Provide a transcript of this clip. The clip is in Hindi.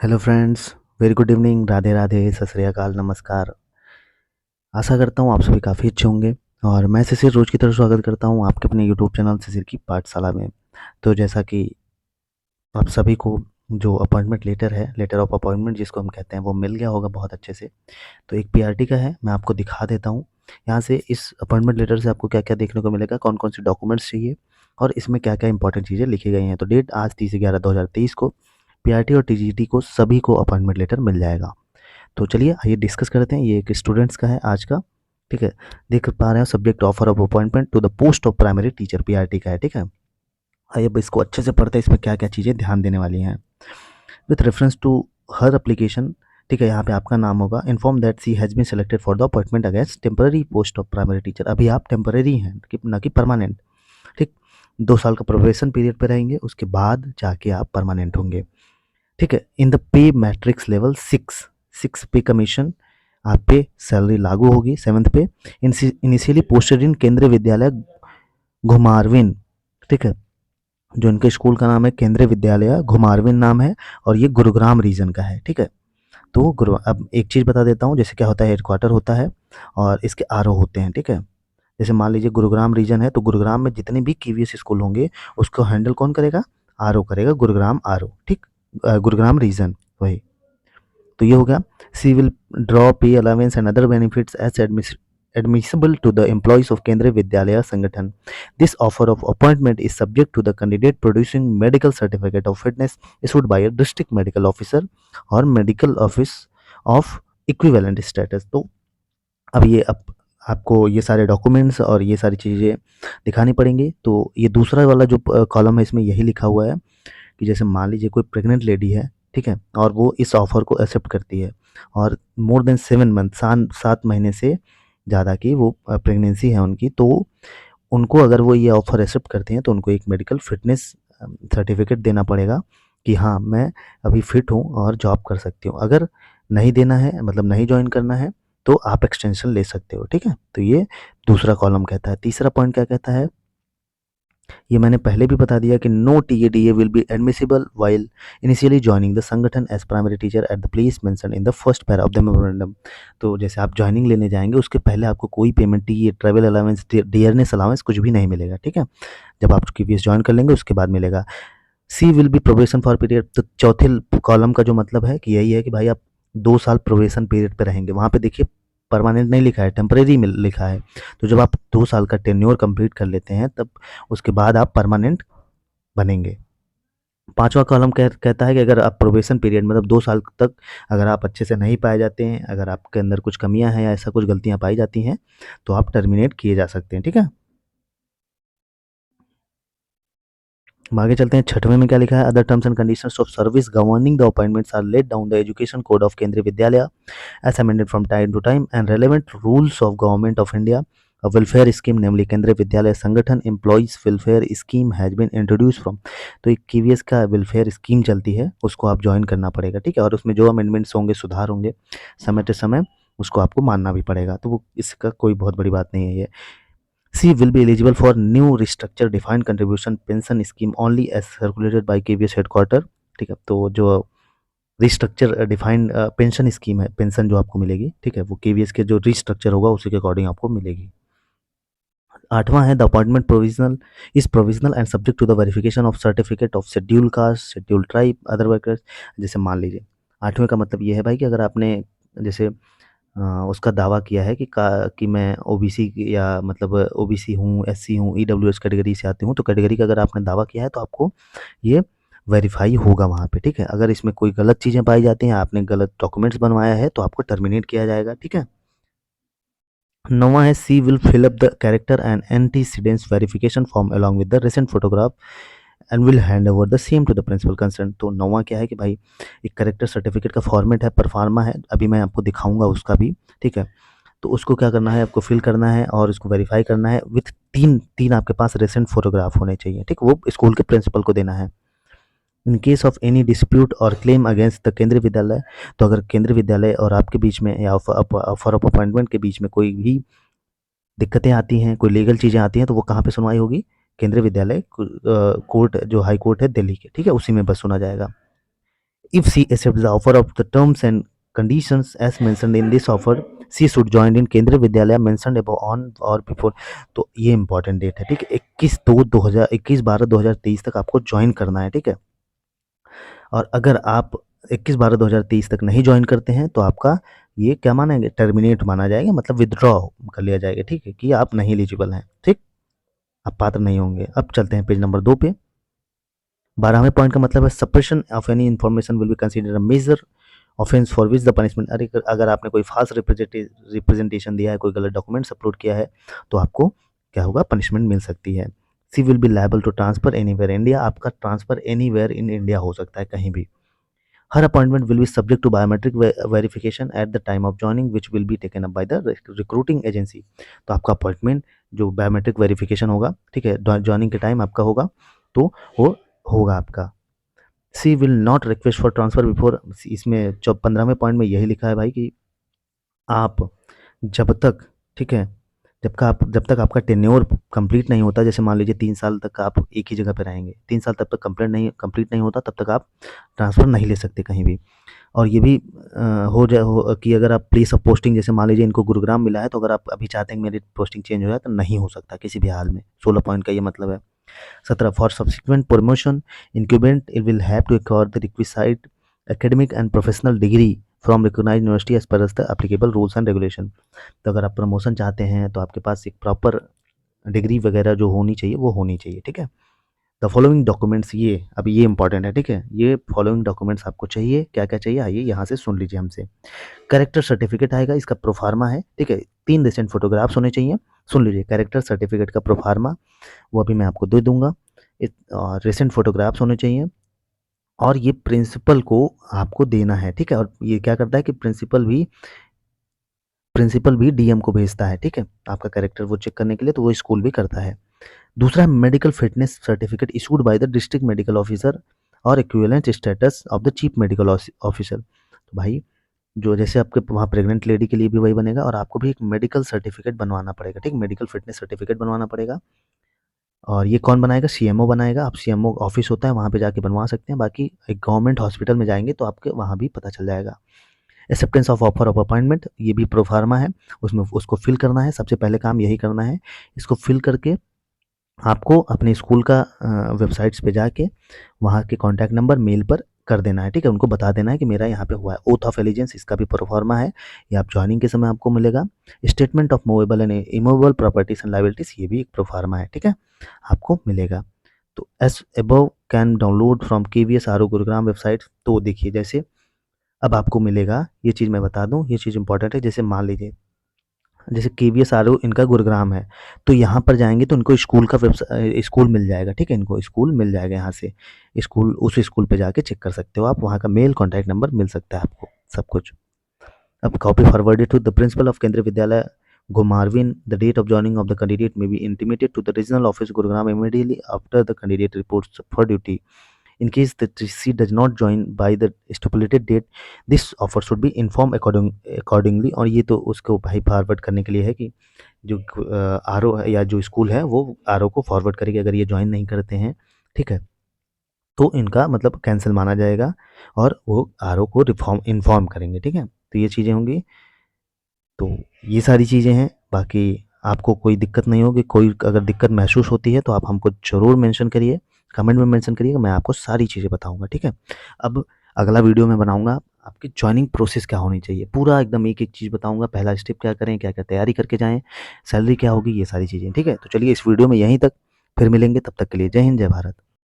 Hello friends, very good evening, Radhe Radhe, सत श्री अकाल, नमस्कार। आशा करता हूँ आप सभी काफ़ी अच्छे होंगे और मैं शिशिर रोज की तरह स्वागत करता हूँ आपके अपने यूट्यूब चैनल शिशिर की पाठशाला में। तो जैसा कि आप सभी को जो अपॉइंटमेंट लेटर है, लेटर ऑफ अपॉइंटमेंट जिसको हम कहते हैं, वो मिल गया होगा बहुत अच्छे से। तो एक पीआरटी का है, मैं आपको दिखा देता हूँ। यहाँ से इस अपॉइंटमेंट लेटर से आपको क्या-क्या देखने को मिलेगा, कौन-कौन से डॉक्यूमेंट्स चाहिए और इसमें क्या-क्या इंपॉर्टेंट चीज़ें लिखी गई हैं। तो डेट आज 30/11/2023 को पीआरटी और टीजीटी को सभी को अपॉइंटमेंट लेटर मिल जाएगा। तो चलिए आइए डिस्कस करते हैं। ये एक स्टूडेंट्स का है आज का, ठीक है। देख पा रहे हैं subject offer of appointment to the post of primary teacher, PRT का है, ठीक है। आइए अब इसको अच्छे से पढ़ते हैं, इसमें क्या क्या चीज़ें ध्यान देने वाली हैं। With reference to her application, ठीक है, यहाँ पे आपका नाम होगा। Inform that she has been selected for the appointment against temporary post of primary teacher. अभी आप टेम्पररी हैं ना कि परमानेंट, ठीक। 2 साल का प्रोबेशन पीरियड पे रहेंगे, उसके बाद जाके आप परमानेंट होंगे, ठीक है। In the pay matrix level 6 पे कमीशन आप पे सैलरी लागू होगी। 7th पे इनिशियली पोस्टेड इन केंद्रीय विद्यालय घुमारवीन, ठीक है। जो इनके स्कूल का नाम है केंद्रीय विद्यालय घुमारवीन नाम है और ये गुरुग्राम रीजन का है, ठीक है। तो गुरु अब एक चीज़ बता देता हूँ, जैसे क्या होता है, हेडक्वार्टर होता है और इसके आरओ होते हैं, ठीक है। जैसे मान लीजिए गुरुग्राम रीजन है, तो गुरुग्राम में जितने भी केवीएस स्कूल होंगे उसको हैंडल कौन करेगा? आरओ करेगा, गुरुग्राम आरओ, ठीक। गुरुग्राम रीजन वही। तो ये हो गया। She will draw pay allowance and other benefits as admissible to the employees of Kendriya Vidyalaya Sangathan. This offer of appointment is subject to the candidate producing medical certificate of fitness issued by a district medical officer or medical office of equivalent status. तो अब ये अब आपको ये सारे डॉक्यूमेंट्स और ये सारी चीज़ें दिखानी पड़ेंगी। तो ये दूसरा वाला जो कॉलम है, इसमें यही लिखा हुआ है कि जैसे मान लीजिए कोई प्रेग्नेंट लेडी है, ठीक है, और वो इस ऑफ़र को एक्सेप्ट करती है और मोर देन 7 मंथ 7 महीने से ज़्यादा की वो प्रेगनेंसी है उनकी, तो उनको अगर वो ये ऑफ़र एक्सेप्ट करते हैं तो उनको एक मेडिकल फ़िटनेस सर्टिफ़िकेट देना पड़ेगा कि हाँ, मैं अभी फ़िट हूँ और जॉब कर सकती हूँ। अगर नहीं देना है, मतलब नहीं जॉइन करना है, तो आप एक्सटेंशन ले सकते हो, ठीक है। तो ये दूसरा कॉलम कहता है। तीसरा पॉइंट क्या कहता है, ये मैंने पहले भी बता दिया कि no TADA will be admissible while initially joining the संगठन as primary teacher at the place mention in the first para of the memorandum. तो जैसे आप जॉइनिंग लेने जाएंगे उसके पहले आपको कोई payment, TA, travel allowance, dearness allowance कुछ भी नहीं मिलेगा, ठीक है। जब आप केवीएस ज्वाइन कर लेंगे उसके बाद मिलेगा। She will be probation for period. तो चौथे कॉलम का जो मतलब है कि यही है कि भाई आप 2 साल प्रोबेशन पीरियड पे रहेंगे। वहाँ पे देखिए परमानेंट नहीं लिखा है, टेम्परेरी में लिखा है। तो जब आप 2 साल का टेन्योर कंप्लीट कर लेते हैं तब उसके बाद आप परमानेंट बनेंगे। पांचवा कॉलम कहता है कि अगर आप प्रोबेशन पीरियड मतलब 2 साल तक अगर आप अच्छे से नहीं पाए जाते हैं, अगर आपके अंदर कुछ कमियां हैं या ऐसा कुछ गलतियां पाई जाती हैं, तो आप टर्मिनेट किए जा सकते हैं, ठीक है। अब आगे चलते हैं। छठवें में क्या लिखा है, other terms and conditions of service governing the appointments are laid down the education code of Kendriya Vidyalaya as amended from time to time and relevant rules of government of India. A welfare scheme namely Kendriya Vidyalaya Sangathan employees welfare scheme has been introduce from. तो एक केवीएस का वेलफेयर स्कीम चलती है, उसको आप ज्वाइन करना पड़ेगा, ठीक है। और उसमें जो अमेंडमेंट्स होंगे, सुधार होंगे समय टू समय, उसको आपको मानना भी पड़ेगा। तो वो इसका कोई बहुत बड़ी बात नहीं है ये। She will be eligible for new restructure defined contribution pension scheme only as circulated by KVS headquarter, ठीक है। तो जो रिस्ट्रक्चर डिफाइंड पेंशन स्कीम है, पेंशन जो आपको मिलेगी, ठीक है, वो केवीएस के जो रिस्ट्रक्चर होगा उसी के अकॉर्डिंग आपको मिलेगी। आठवां है the appointment provisional is provisional and subject to the verification of certificate of schedule caste, schedule tribe, other workers. जैसे मान लीजिए 8वें का मतलब ये है भाई कि अगर आपने जैसे उसका दावा किया है कि मैं ओबीसी या मतलब ओबीसी हूँ, एससी हूँ, ईडब्ल्यूएस कैटेगरी से आती हूँ, तो कैटेगरी का अगर आपने दावा किया है तो आपको ये वेरीफाई होगा वहाँ पे, ठीक है। अगर इसमें कोई गलत चीज़ें पाई जाती हैं, आपने गलत डॉक्यूमेंट्स बनवाया है, तो आपको टर्मिनेट किया जाएगा, ठीक है। 9वां है she will fill up the character and antecedents verification form along with the recent photograph and will hand over the same to the principal concern. तो 9वां क्या है कि भाई एक कैरेक्टर सर्टिफिकेट का फॉर्मेट है, परफार्मा है, अभी मैं आपको दिखाऊंगा उसका भी, ठीक है। तो उसको क्या करना है, आपको फिल करना है और इसको वेरीफाई करना है विथ तीन तीन आपके पास रिसेंट फोटोग्राफ होने चाहिए, ठीक। वो स्कूल के प्रिंसिपल को देना है। In case of any dispute और क्लेम अगेंस्ट द केंद्रीय विद्यालय, तो अगर केंद्रीय विद्यालय और आपके बीच में या ऑफर ऑफ अपॉइंटमेंट के बीच में कोई भी दिक्कतें आती हैं, कोई लीगल चीज़ें आती हैं, तो वो कहाँ पे सुनवाई होगी? केंद्रीय विद्यालय कोर्ट, जो हाई कोर्ट है दिल्ली के, ठीक है, उसी में बस सुना जाएगा। If she accepts the offer of the terms and conditions as mentioned in this offer, she should join in केंद्रीय विद्यालय mentioned above on or before। तो ये इंपॉर्टेंट डेट है, ठीक है, 21/12/2023 तक आपको ज्वाइन करना है, ठीक है। और अगर आप 21/12/2023 तक नहीं ज्वाइन करते हैं तो आपका ये क्या मानेंगे, टर्मिनेट माना जाएगा, मतलब विदड्रॉ कर लिया जाएगा, ठीक है, कि आप नहीं एलिजिबल हैं, ठीक, आप पात्र नहीं होंगे। अब चलते हैं पेज नंबर 2 पे। 12वें पॉइंट का मतलब है suppression of any information will be considered a major offence for which the punishment. अरे अगर आपने कोई फाल्स रिप्रेजेंटेशन दिया है, कोई गलत डॉक्यूमेंट्स अपलोड किया है, तो आपको क्या होगा, पनिशमेंट मिल सकती है। She will be liable to transfer anywhere India, आपका ट्रांसफर एनीवेयर इन इंडिया हो सकता है, कहीं भी। Her appointment will be subject to biometric verification at the time of joining which will be taken up by the recruiting agency. तो आपका अपॉइंटमेंट जो बायोमेट्रिक वेरिफिकेशन होगा, ठीक है, ज्वाइनिंग के टाइम आपका होगा, तो वो होगा आपका। She will not request for transfer before, इसमें 15वें पॉइंट में यही लिखा है भाई कि आप जब तक, ठीक है, जब तक आपका टेन्योर कंप्लीट नहीं होता, जैसे मान लीजिए 3 साल तक आप एक ही जगह पे रहेंगे, 3 साल तब तक कंप्लीट नहीं होता, तब तक आप ट्रांसफ़र नहीं ले सकते कहीं भी। और ये भी हो कि अगर आप प्लेस ऑफ पोस्टिंग, जैसे मान लीजिए इनको गुरुग्राम मिला है, तो अगर आप अभी चाहते हैं कि मेरी पोस्टिंग चेंज हो जाए, तो नहीं हो सकता किसी भी हाल में। 16 पॉइंट का ये मतलब है। 17 for subsequent promotion incumbent it will have to acquire the requisite academic and professional degree from recognised university as per the applicable rules and regulation. तो अगर आप प्रमोशन चाहते हैं तो आपके पास एक प्रॉपर डिग्री वगैरह जो होनी चाहिए वो होनी चाहिए, ठीक है। द फॉलोइंग डॉक्यूमेंट्स, ये अब ये इंपॉर्टेंट है, ठीक है, ये फॉलोइंग डॉक्यूमेंट्स आपको चाहिए, क्या क्या चाहिए, आइए यहाँ से सुन लीजिए हमसे। कैरेक्टर सर्टिफिकेट आएगा, इसका प्रोफार्मा है, ठीक है, 3 रिसेंट फोटोग्राफ्स होने चाहिए। सुन लीजिए, कैरेक्टर सर्टिफिकेट का प्रोफार्मा वो अभी मैं आपको दे दूंगा। और रिसेंट फोटोग्राफ्स होने चाहिए, और ये प्रिंसिपल को आपको देना है, ठीक है। और ये क्या करता है कि प्रिंसिपल भी डीएम को भेजता है, ठीक है, आपका कैरेक्टर वो चेक करने के लिए, तो वो स्कूल भी करता है। दूसरा है medical fitness certificate issued by the district medical officer or equivalent status of the chief medical officer. तो भाई जो जैसे आपके वहाँ प्रेग्नेंट लेडी के लिए भी वही बनेगा, और आपको भी एक मेडिकल सर्टिफिकेट बनवाना पड़ेगा, ठीक, मेडिकल फिटनेस सर्टिफिकेट बनवाना पड़ेगा। और ये कौन बनाएगा, सीएमओ बनाएगा। आप सीएमओ ऑफिस होता है, वहाँ पे जाके बनवा सकते हैं, बाकी एक गवर्नमेंट हॉस्पिटल में जाएंगे तो आपके वहाँ भी पता चल जाएगा। Acceptance of offer of appointment, ये भी प्रोफार्मा है, उसमें उसको फिल करना है, सबसे पहले काम यही करना है। इसको फिल करके आपको अपने स्कूल का वेबसाइट्स पे जाके वहाँ के कॉन्टैक्ट नंबर मेल पर कर देना है, ठीक है, उनको बता देना है कि मेरा यहाँ पे हुआ है। ओथ ऑफ एलिजेंस, इसका भी प्रोफार्मा है, ये आप ज्वाइनिंग के समय आपको मिलेगा। Statement of movable and immovable properties and liabilities, ये भी एक प्रोफार्मा है, ठीक है, आपको मिलेगा। तो as above can download from KVS R O Gurugram website. तो देखिए, जैसे अब आपको मिलेगा, ये चीज़ मैं बता दूँ, ये चीज़ इंपॉर्टेंट है। जैसे मान लीजिए, जैसे केवीएस आर ओ इनका गुरुग्राम है, तो यहाँ पर जाएंगे तो इनको स्कूल का स्कूल मिल जाएगा, ठीक है, इनको स्कूल मिल जाएगा यहाँ से। स्कूल, उस स्कूल पे जाके चेक कर सकते हो आप, वहाँ का मेल कॉन्टैक्ट नंबर मिल सकता है आपको, सब कुछ। अब copy forwarded to the principal of Kendriya Vidyalaya Gomarvin, the date of joining of the candidate may be intimated to the regional office Gurugram immediately after the candidate reports for duty. In case the TC does not join by the stipulated date, this offer should be informed accordingly। और ये तो उसको भाई फॉरवर्ड करने के लिए है कि जो आर ओ है या जो स्कूल है वो आर ओ को फॉरवर्ड करेगी, अगर ये ज्वाइन नहीं करते हैं, ठीक है, तो इनका मतलब कैंसिल माना जाएगा, और वो आर ओ को इन्फॉर्म करेंगे, ठीक है। तो ये चीज़ें होंगी, तो ये सारी चीज़ें हैं। बाकी आपको कोई दिक्कत नहीं होगी, कोई अगर दिक्कत महसूस होती है तो आप हमको ज़रूर मेंशन करिए, कमेंट में मेंशन करिएगा, मैं आपको सारी चीज़ें बताऊंगा, ठीक है। अब अगला वीडियो में बनाऊंगा आपकी ज्वाइनिंग प्रोसेस क्या होनी चाहिए, पूरा एकदम एक एक चीज़ बताऊंगा, पहला स्टेप क्या करें, क्या क्या तैयारी करके जाएँ, सैलरी क्या होगी, ये सारी चीज़ें, ठीक है। तो चलिए इस वीडियो में यहीं तक, फिर मिलेंगे, तब तक के लिए जय हिंद, जय भारत।